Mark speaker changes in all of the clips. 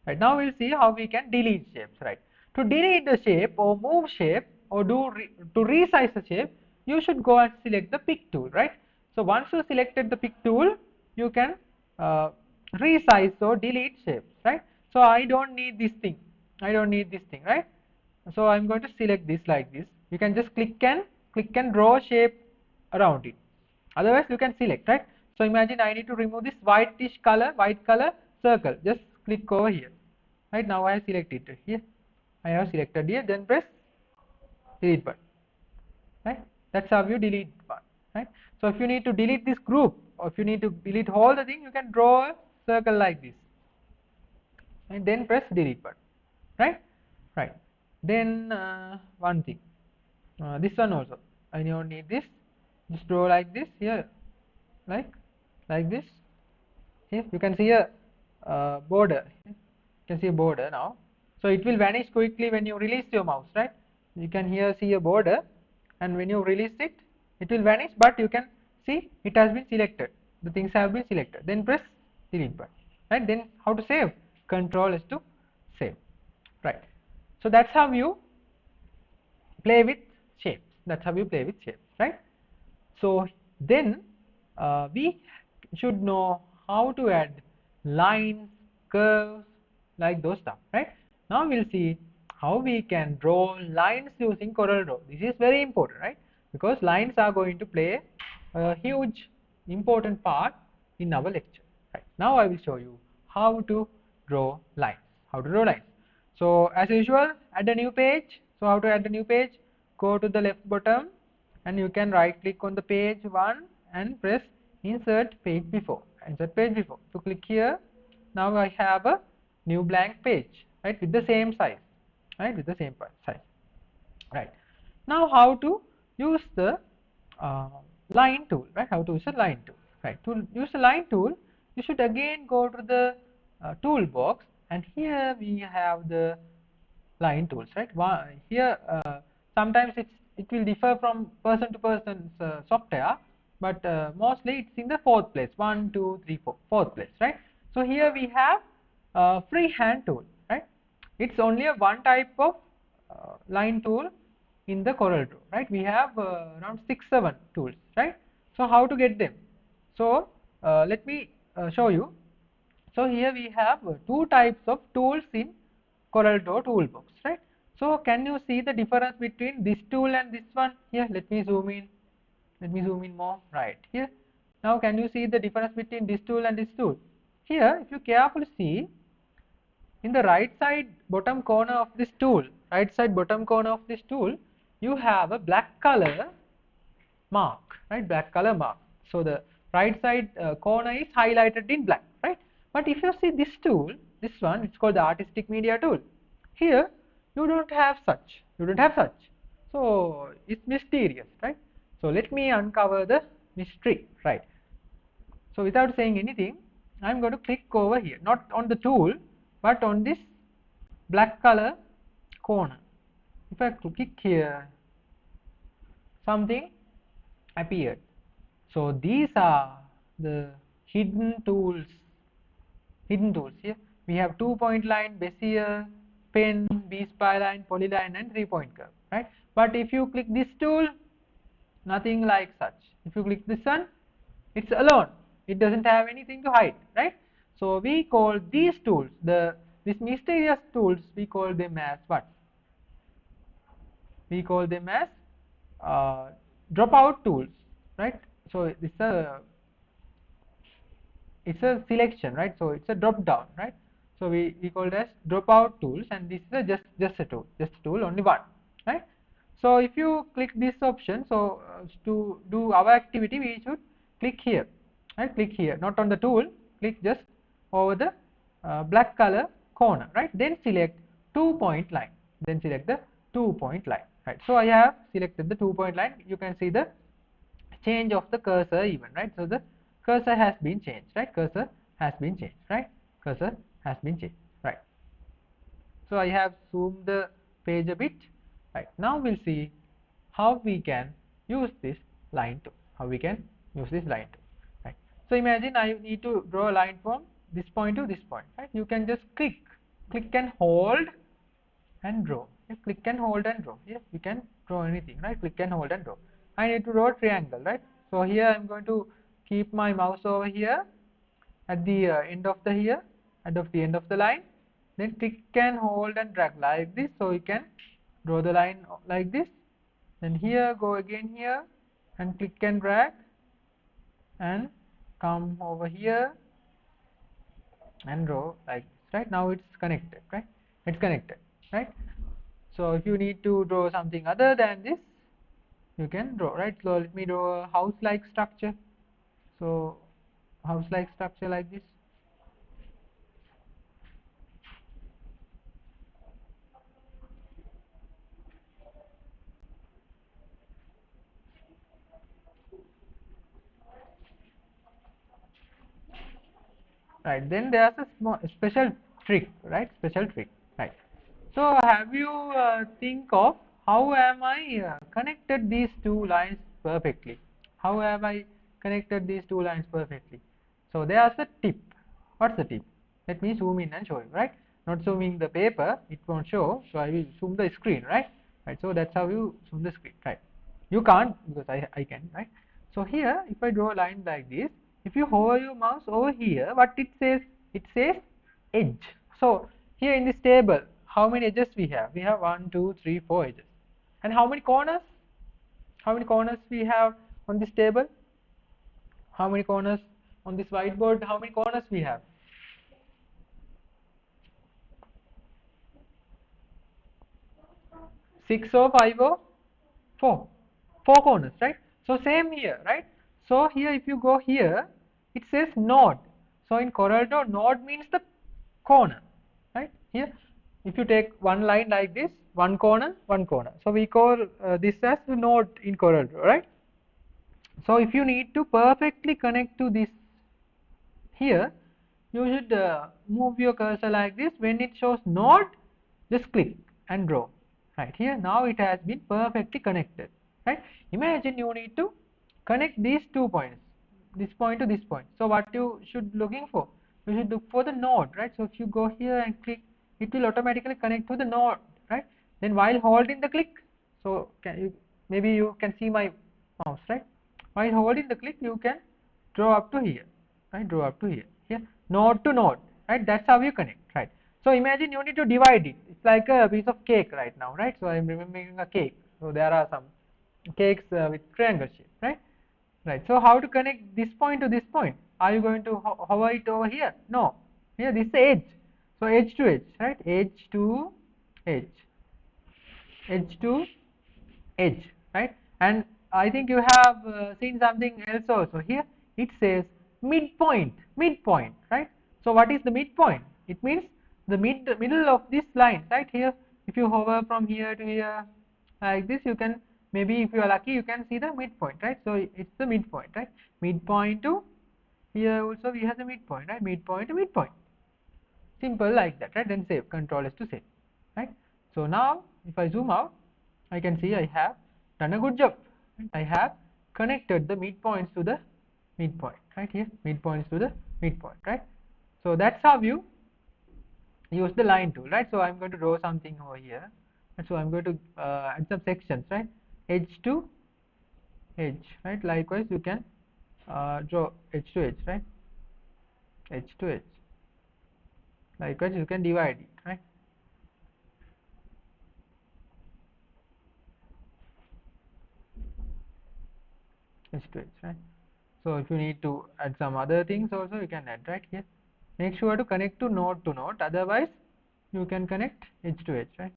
Speaker 1: Right, now we'll see how we can delete shapes. Right, to delete the shape or move shape or to resize the shape, you should go and select the pick tool. Right, so once you selected the pick tool, you can resize or delete shapes. Right, so I don't need this thing, right. So I'm going to select this like this. You can just click and draw a shape around it. Otherwise you can select, right. So imagine I need to remove this white color circle. Just click over here. Right, now I have selected here. I have selected here, then press delete button. Right, that's how you delete one. Right, so if you need to delete this group, or if you need to delete all the thing, you can draw a circle like this and then press delete button. Right, then one thing, this one also I don't need this. Just draw like this here, like this. Here you can see a border. You can see a border now. So it will vanish quickly when you release your mouse, right? You can here see a border, and when you release it, it will vanish. But you can see it has been selected. The things have been selected. Then press delete button. Right? Then how to save? Control is to save. Right. So that's how you play with shapes. That's how you play with shapes, right? So then we should know how to add lines, curves, like those stuff, right? Now we'll see how we can draw lines using Coreldraw. This is very important, right? Because lines are going to play a huge important part in our lecture. Right. Now I will show you how to draw lines. How to draw lines. So as usual, add a new page. So how to add a new page? Go to the left bottom and you can right click on the page 1 and press insert page before. So click here. Now I have a new blank page, right, with the same size, right, with the same size. Right. Now how to use the uh, line tool, right? How to use a line tool, right? To use the line tool, you should again go to the toolbox, and here we have the line tools, right? Here sometimes it will differ from person to person's software, but mostly it's in the fourth place. 1, 2, 3, 4, fourth place, right? So here we have freehand tool, right? It's only a one type of line tool in the Coreldraw, right? We have around 6-7 tools, right? So how to get them? So let me show you. So here we have two types of tools in Coreldraw toolbox, right? So can you see the difference between this tool and this one? Here, let me zoom in. Let me zoom in more. Right here. Now, can you see the difference between this tool and this tool? Here, if you carefully see, in the right side bottom corner of this tool, you have a black color mark, right? Black color mark. So the right side corner is highlighted in black, right? But if you see this tool, this one, it's called the artistic media tool. Here you don't have such. So it's mysterious, right? So let me uncover the mystery, right? So without saying anything, I'm going to click over here, not on the tool, but on this black color corner. If I click here, something appeared. So these are the hidden tools. Here we have 2-point line, Bezier, pen, B-spline, polyline, and 3-point curve, right? But if you click this tool, nothing like such. If you click this one, it's alone. It doesn't have anything to hide, right? So we call these tools, these mysterious tools, we call them as what? We call them as dropout tools, right? So it's a selection, right? So it's a drop down, right? So we call it as dropout tools, and this is a just a tool, only one, right? So if you click this option, so to do our activity, we should click here, right? Click here, not on the tool. Click just over the black color corner, right? Then select 2-point line. Then select the 2-point line, right? So I have selected the 2-point line. You can see the change of the cursor even, right? So the cursor has been changed, right? Cursor has been changed, right? Right? So I have zoomed the page a bit, right? Now we'll see how we can use this line tool. Right? So imagine I need to draw a line from this point to this point, right? You can just click click and hold and draw. Yeah, click and hold and draw. Yeah, you can draw anything, right? Click and hold and draw. I need to draw a triangle, right? So here I'm going to keep my mouse over here at the end of the here, end of the line. Then click and hold and drag like this, so you can draw the line like this. Then here, go again here, and click and drag, and come over here and draw like this, right? Now it's connected, right? It's connected, right? So if you need to draw something other than this, you can draw, right? So let me draw a house-like structure. So house-like structure like this. Right, then there's a small special trick, right? Special trick, right? So have you think of how am I connected these two lines perfectly? How have I connected these two lines perfectly? So there's a tip. What's the tip? Let me zoom in and show you, right? Not zooming the paper, it won't show, so I will zoom the screen, right? Right, so that's how you zoom the screen, right? You can't because I can, right? So here, if I draw a line like this, if you hover your mouse over here, what it says? It says edge. So here in this table, how many edges we have? We have 1, 2, 3, 4 edges. And how many corners? How many corners we have on this table? How many corners on this whiteboard? How many corners we have? 6 or 5 or 4? 4 corners, right? So same here, right? So here if you go here, it says node. So in Coreldraw, node means the corner, right? Here, if you take one line like this, one corner, one corner. So we call this as the node in Coreldraw, right? So if you need to perfectly connect to this here, you should move your cursor like this. When it shows node, just click and draw. Right here, now it has been perfectly connected. Right? Imagine you need to connect these 2 points, this point to this point. So what you should looking for? You should look for the node, right? So if you go here and click, it will automatically connect to the node, right? Then while holding the click, so maybe you can see my mouse, right? While holding the click, you can draw up to here, right? Draw up to here, node to node, right? That's how you connect, right? So imagine you need to divide it. It's like a piece of cake right now, right? So I'm remembering a cake. So there are some cakes with triangle shape, right? Right. So how to connect this point to this point? Are you going to hover it over here? No. Here this is edge. So edge to edge, right? Edge to edge, edge to edge, right? And I think you have seen something else also. Here it says midpoint, midpoint, right? So what is the midpoint? It means the middle of this line, right? Here, if you hover from here to here like this, you can, maybe if you are lucky, you can see the midpoint, right? So it's the midpoint, right? Midpoint to here also we have the midpoint, right? Midpoint to midpoint. Simple like that, right? Then save, control is to save, right? So now if I zoom out, I can see I have done a good job. I have connected the midpoints to the midpoint, right? Here midpoints to the midpoint, right? So that's how you use the line tool, right? So I'm going to draw something over here, and so I'm going to add some sections, right? Edge to edge, right? Likewise you can draw edge to edge, right? Edge to edge. Likewise you can divide it, right? Edge to edge, right? So if you need to add some other things also, you can add right here. Make sure to connect to node, otherwise you can connect edge to edge, right?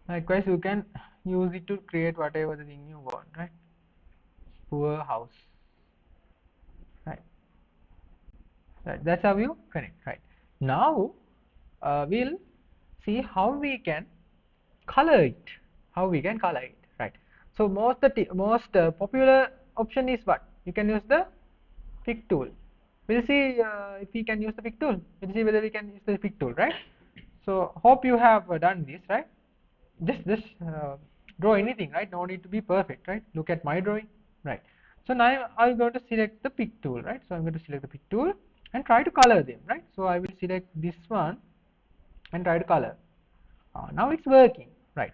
Speaker 1: Likewise you can use it to create whatever the thing you want, right? Poor house, right? Right, that's how you connect, right? Now we'll see how we can color it, right? So most popular option is what? You can use the pick tool, We'll see if we can use the pick tool. We'll see whether we can use the pick tool, right? So hope you have done this, right? Just draw anything, right? No need to be perfect, right? Look at my drawing, right? So now I'm going to select the pick tool, right? So I'm going to select the pick tool and try to color them, right? So I will select this one and try to color. Now it's working, right?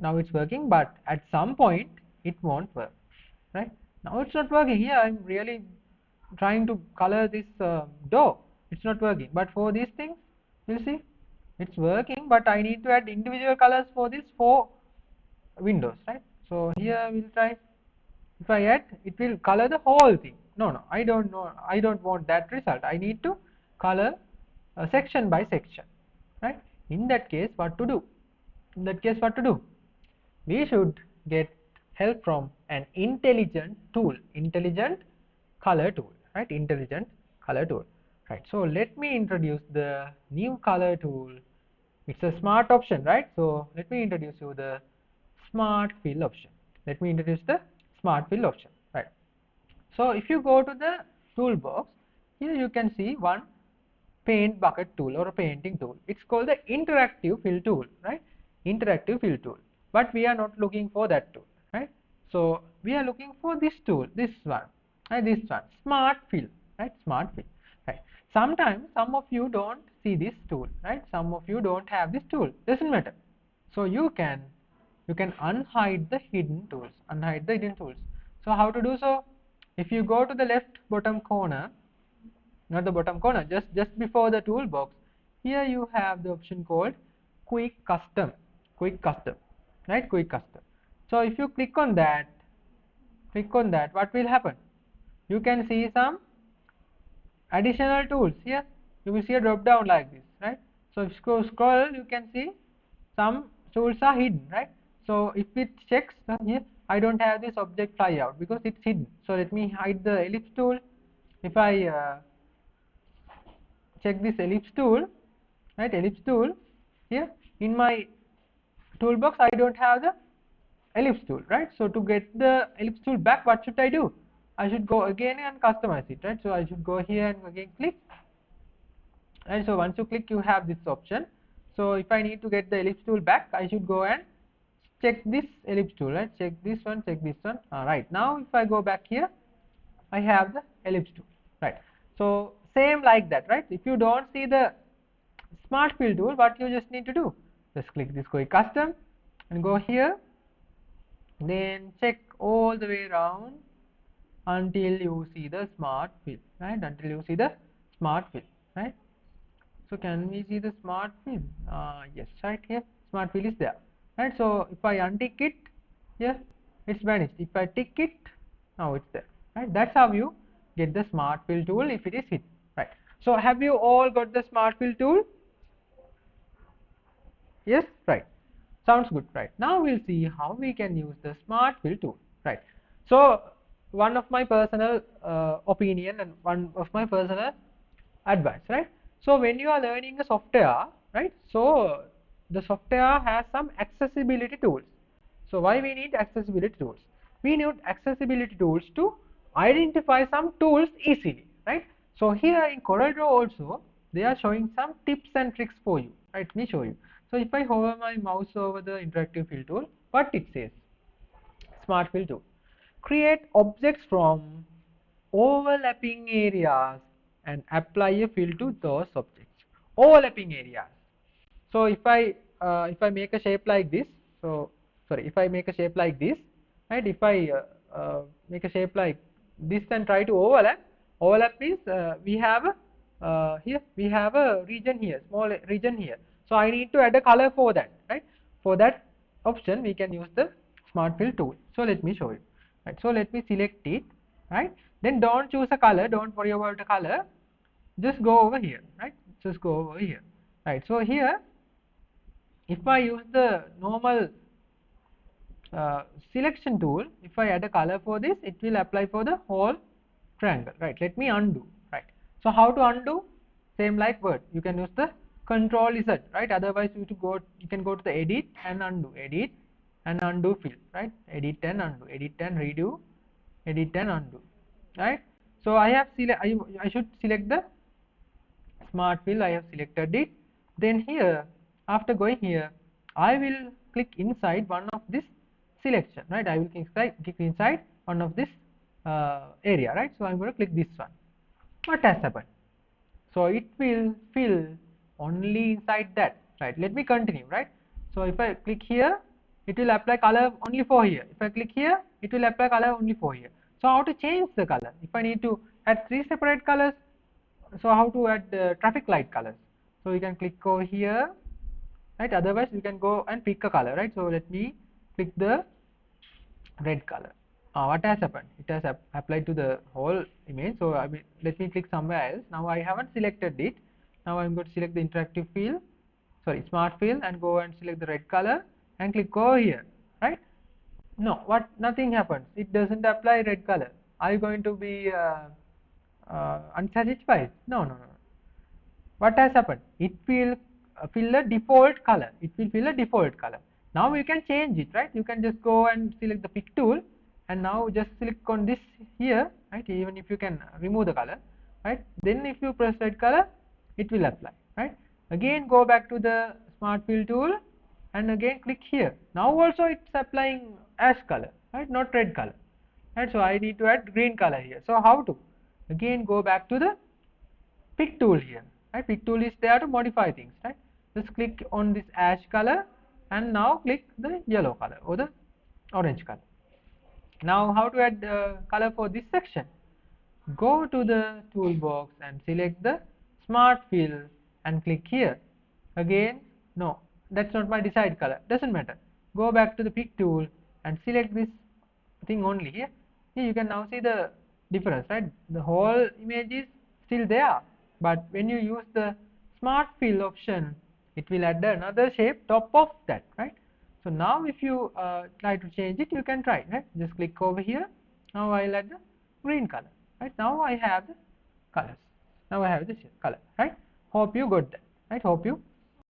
Speaker 1: Now it's working, but at some point it won't work, right? Now it's not working. Here I'm really trying to color this door. It's not working, but for these things, you see, it's working, but I need to add individual colors for these 4 windows, right? So here we'll try. If I add, it will color the whole thing. No, I don't know. I don't want that result. I need to color section by section, right? In that case, what to do? In that case, what to do? We should get help from an intelligent tool, intelligent color tool, right? Intelligent color tool, right? So let me introduce the new color tool. It's a smart option, right? So let me introduce you the smart fill option. Let me introduce the smart fill option, right? So if you go to the toolbox, here you can see one paint bucket tool or a painting tool. It's called the interactive fill tool, right? Interactive fill tool. But we are not looking for that tool, right? So we are looking for this tool, this one, right? This one, smart fill, right? Smart fill, right? Sometimes some of you don't see this tool, right? Some of you don't have this tool. Doesn't matter. So you can unhide the hidden tools, unhide the hidden tools. So how to do so? If you go to the left bottom corner, not the bottom corner, just before the toolbox, here you have the option called quick custom, quick custom, right? Quick custom. So if you click on that, what will happen? You can see some additional tools here. You will see a drop down like this, right? So if you scroll, you can see some tools are hidden, right? So if it checks here, I don't have this object fly out because it's hidden. So let me hide the ellipse tool. If I check this ellipse tool, right? Ellipse tool, here in my toolbox I don't have the ellipse tool, right? So to get the ellipse tool back, what should I do? I should go again and customize it, right? So I should go here and again click, and so once you click, you have this option. So if I need to get the ellipse tool back, I should go and check this ellipse tool, right? Check this one, check this one. Right, now if I go back here, I have the ellipse tool, right? So same like that, right? If you don't see the smart fill tool, what you just need to do, just click this quick custom and go here, then check all the way around until you see the smart fill, right? Until you see the smart fill, right? So can we see the smart fill? Yes, right here smart fill is there, right? So if I untick it, here it's vanished. If I tick it, now it's there, right? That's how you get the smart fill tool if it is hidden, right? So have you all got the smart fill tool? Yes, right. Sounds good, right? Now we'll see how we can use the smart fill tool, right? So one of my personal opinion and one of my personal advice, right? So when you are learning a software, right? So the software has some accessibility tools. So why we need accessibility tools? We need accessibility tools to identify some tools easily, right? So here in Coreldraw also, they are showing some tips and tricks for you, right? Let me show you. So if I hover my mouse over the interactive fill tool, what it says? Smart fill tool. Create objects from overlapping areas and apply a fill to those objects. Overlapping areas. So if I make a shape like this, so sorry, if I make a shape like this, right? If I make a shape like this and try to overlap, overlap means we have a here we have a region here, small region here. So I need to add a color for that, right? For that option, we can use the smart fill tool. So let me show you, right? So let me select it, right? Then don't choose a color, don't worry about the color. Just go over here, right? Just go over here, right? So here, if I use the normal selection tool, if I add a color for this, it will apply for the whole triangle, right? Let me undo, right? So how to undo? Same like Word, you can use the Control Z, right? Otherwise you can go to the edit and undo, edit and undo fill, right? Edit and undo, edit and redo, edit and undo, right? So I should select the smart fill. I have selected it. Then here, after going here, I will click inside one of this selection, right? I will click inside one of this area, right? So I'm going to click this one. What has happened? So it will fill only inside that, right? Let me continue, right? So if I click here, it will apply color only for here. If I click here, it will apply color only for here. So how to change the color? If I need to add 3 separate colors, so how to add traffic light colors? So you can click over here, right? Otherwise you can go and pick a color, right? So let me click the red color. What has happened? It has applied to the whole image. So let me click somewhere else. Now I haven't selected it. Now I'm going to select the interactive fill, sorry, smart fill, and go and select the red color and click over here, right? No, nothing happens. It doesn't apply red color. Are you going to be unsatisfied? No, no, no. What has happened? It will fill a default color. It will fill a default color. Now you can change it, right? You can just go and select the pick tool, and now just click on this here, right? Even if you can remove the color, right? Then if you press red color, it will apply, right? Again go back to the smart fill tool and again click here. Now also it's applying ash color, right? Not red color, right? So I need to add green color here. So how to? Again go back to the pick tool here, right? Pick tool is there to modify things, right? Just click on this ash color and now click the yellow color or the orange color. Now how to add color for this section? Go to the toolbox and select the smart fill and click here. Again, no, that's not my desired color, doesn't matter. Go back to the pick tool and select this thing only here. Here you can now see the difference, right? The whole image is still there, but when you use the smart fill option, it will add another shape top of that, right? So now if you try to change it, you can try, right? Just click over here. Now I'll add the green color, right? Now I have the colors. Now I have this color, right? Hope you got that, right? Hope you